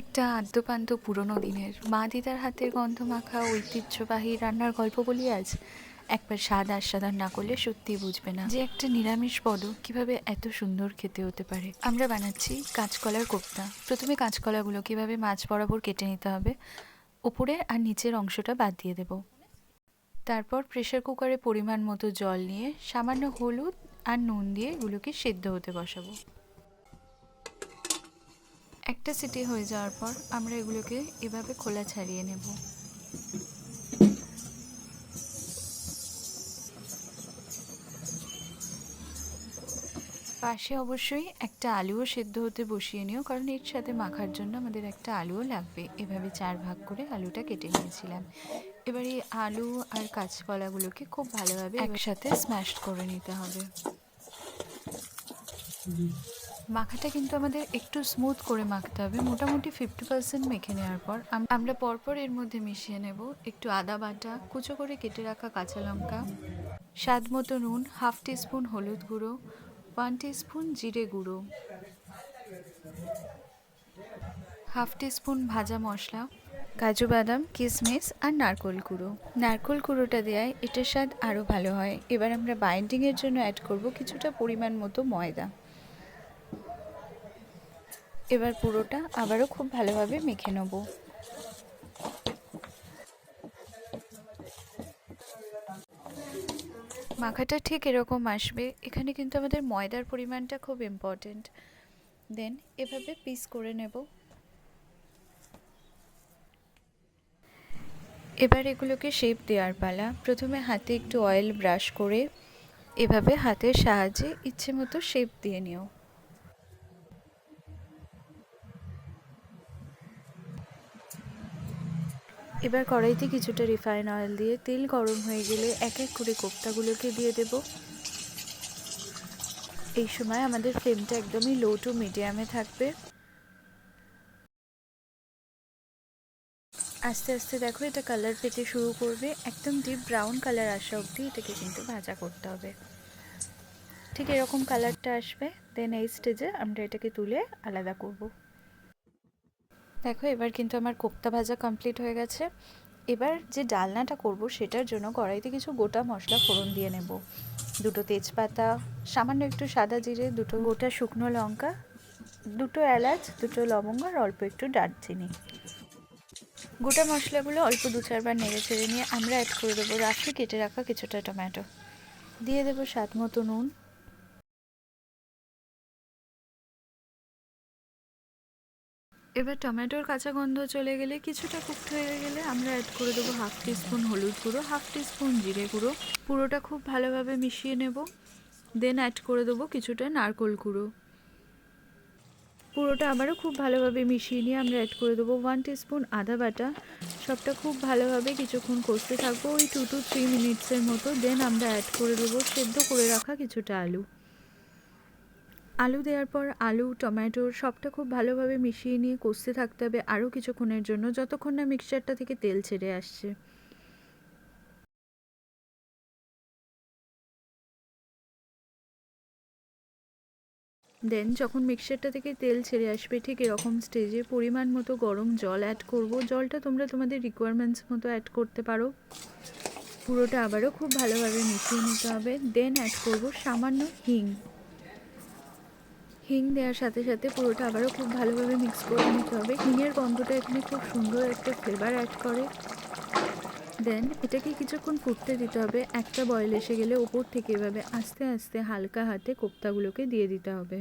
একটা আদ্যোপান্ত পুরনো দিনের মা দিদার হাতের গন্ধ মাখা ঐতিহ্যবাহী রান্নার গল্প বলি আজ। একবার স্বাদ আস্বাদন না করলে সত্যিই বুঝবে না যে একটা নিরামিষ পদ কিভাবে এত সুন্দর খেতে হতে পারে। আমরা বানাচ্ছি কাঁচকলার কোপ্তা। প্রথমে কাঁচকলাগুলো কিভাবে মাছ বরাবর কেটে নিতে হবে, উপরের আর নিচের অংশটা বাদ দিয়ে দেব। তারপর প্রেসার কুকারে পরিমাণ মতো জল নিয়ে সামান্য হলুদ আর নুন দিয়ে এগুলোকে সেদ্ধ হতে বসাবো। একটা সিটি হয়ে যাওয়ার পর আমরা এগুলোকে এভাবে খোলা ছাড়িয়ে নেব। পাশে অবশ্যই একটা আলুও সেদ্ধ হতে বসিয়ে নিও, কারণ এর সাথে মাখার জন্য আমাদের একটা আলুও লাগবে। এভাবে 4 ভাগ করে আলুটা কেটে নিয়েছিলাম। এবার এই আলু আর কাঁচকলাগুলোকে খুব ভালোভাবে একসাথে স্ম্যাশ করে নিতে হবে। মাখাটা কিন্তু আমাদের একটু স্মুথ করে মাখতে হবে। মোটামুটি 50% মেখে নেওয়ার পর আমরা পরপর এর মধ্যে মিশিয়ে নেব একটু আদা বাটা, কুচো করে কেটে রাখা কাঁচা লঙ্কা, স্বাদ মতো নুন, হাফ টিস্পুন হলুদ গুঁড়ো, 1 টিস্পুন জিরে গুঁড়ো, হাফ টিস্পুন ভাজা মশলা, কাজু বাদাম, কিশমিশ আর নারকোল গুঁড়ো। নারকোল গুঁড়োটা দেওয়ায় এটার স্বাদ আরও ভালো হয়। এবার আমরা বাইন্ডিংয়ের জন্য অ্যাড করব কিছুটা পরিমাণ মতো ময়দা। এবার পুরোটা আবারও খুব ভালোভাবে মেখে নেব। মাখাটা ঠিক এরকম আসবে। এখানে কিন্তু আমাদের ময়দার পরিমাণটা খুব ইম্পর্টেন্ট। দেন এভাবে পিস করে নেব। এবার এগুলোকে শেপ দেওয়ার পালা। প্রথমে হাতে একটু অয়েল ব্রাশ করে এভাবে হাতের সাহায্যে ইচ্ছে মতো শেপ দিয়ে নিও। এবার কড়াইতে কিছুটা রিফাইন অয়েল দিয়ে তেল গরম হয়ে গেলে এক এক করে কোপ্তাগুলোকে দিয়ে দেব। এই সময় আমাদের ফ্লেমটা একদমই লো টু মিডিয়ামে থাকবে। আস্তে আস্তে দেখো এটা কালার পেতে শুরু করবে। একদম ডিপ ব্রাউন কালার আসা অবধি এটাকে কিন্তু ভাজা করতে হবে। ঠিক এরকম কালারটা আসবে। দেন এই স্টেজে আমরা এটাকে তুলে আলাদা করব। দেখো এবার কিন্তু আমার কোপ্তা ভাজা কমপ্লিট হয়ে গেছে। এবার যে ডালনাটা করব সেটার জন্য কড়াইতে কিছু গোটা মশলা ফোড়ন দিয়ে নেব। 2 তেজপাতা, সামান্য একটু সাদা জিরে, 2 গোটা শুকনো লঙ্কা, 2 এলাচ, 2 লবঙ্গ আর অল্প একটু দারচিনি। গোটা মশলাগুলো অল্প 2-4 বার নেড়ে চেড়ে নিয়ে আমরা অ্যাড করে দেবো রাফলি কেটে রাখা কিছুটা টমেটো। দিয়ে দেবো স্বাদ মতো নুন। এবার টমেটোর কাঁচা গন্ধ চলে গেলে, কিছুটা কুকড হয়ে গেলে আমরা অ্যাড করে দেবো হাফ টিস্পুন হলুদ গুঁড়ো, হাফ টিস্পুন জিরে গুঁড়ো। পুরোটা খুব ভালোভাবে মিশিয়ে নেব। দেন অ্যাড করে দেবো কিছুটা নারকোল গুঁড়ো। পুরোটা আবারও খুব ভালোভাবে মিশিয়ে নিয়ে আমরা অ্যাড করে দেবো 1 টিস্পুন আদা বাটা। সবটা খুব ভালোভাবে কিছুক্ষণ কষতে থাকবো, ওই 2 to 3 মিনিটসের মতো। দেন আমরা অ্যাড করে দেবো সেদ্ধ করে রাখা কিছুটা আলু। আলু দেওয়ার পর আলু, টমেটো সবটা খুব ভালোভাবে মিশিয়ে নিয়ে কষতে থাকতে হবে আরও কিছুক্ষণের জন্য, যতক্ষণ না মিক্সচারটা থেকে তেল ছেড়ে আসছে। দেন যখন মিক্সচারটা থেকে তেল ছেড়ে আসবে ঠিক এরকম স্টেজে পরিমাণ মতো গরম জল অ্যাড করব। জলটা তোমরা তোমাদের রিকোয়ারমেন্টস মতো অ্যাড করতে পারো। পুরোটা আবারও খুব ভালোভাবে মিশিয়ে নিতে হবে। দেন অ্যাড করব সামান্য হিং। হিং দেওয়ার সাথে সাথে পুরোটা আবারও খুব ভালোভাবে মিক্স করে নিতে হবে। হিংয়ের গন্ধটা এখানে খুব সুন্দর একটা ফ্লেভার অ্যাড করে। দেন এটাকে কিছুক্ষণ ফুটতে দিতে হবে। একটা বয়েল এসে গেলে ওপর থেকে এভাবে আস্তে আস্তে হালকা হাতে কোপ্তাগুলোকে দিয়ে দিতে হবে।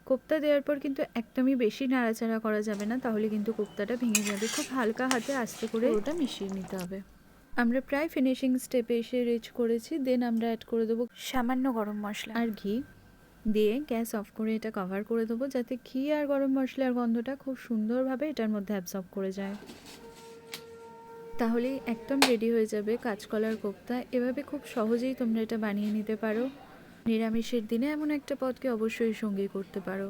কোপ্তা দেওয়ার পর কিন্তু একদমই বেশি নাড়াচাড়া করা যাবে না, তাহলে কিন্তু কোপ্তাটা ভেঙে যাবে। খুব হালকা হাতে আস্তে করে ওটা মিশিয়ে নিতে হবে। আমরা প্রায় ফিনিশিং স্টেপে এসে রিচ করেছি। দেন আমরা অ্যাড করে দেবো সামান্য গরম মশলা আর ঘি। দিয়ে গ্যাস অফ করে এটা কভার করে দেবো, যাতে ঘি আর গরম মশলার গন্ধটা খুব সুন্দরভাবে এটার মধ্যে অ্যাবসর্ব করে যায়। তাহলেই একদম রেডি হয়ে যাবে কাঁচকলার কোপ্তা। এভাবে খুব সহজেই তোমরা এটা বানিয়ে নিতে পারো। নিরামিষের দিনে এমন একটা পদকে অবশ্যই সঙ্গী করতে পারো।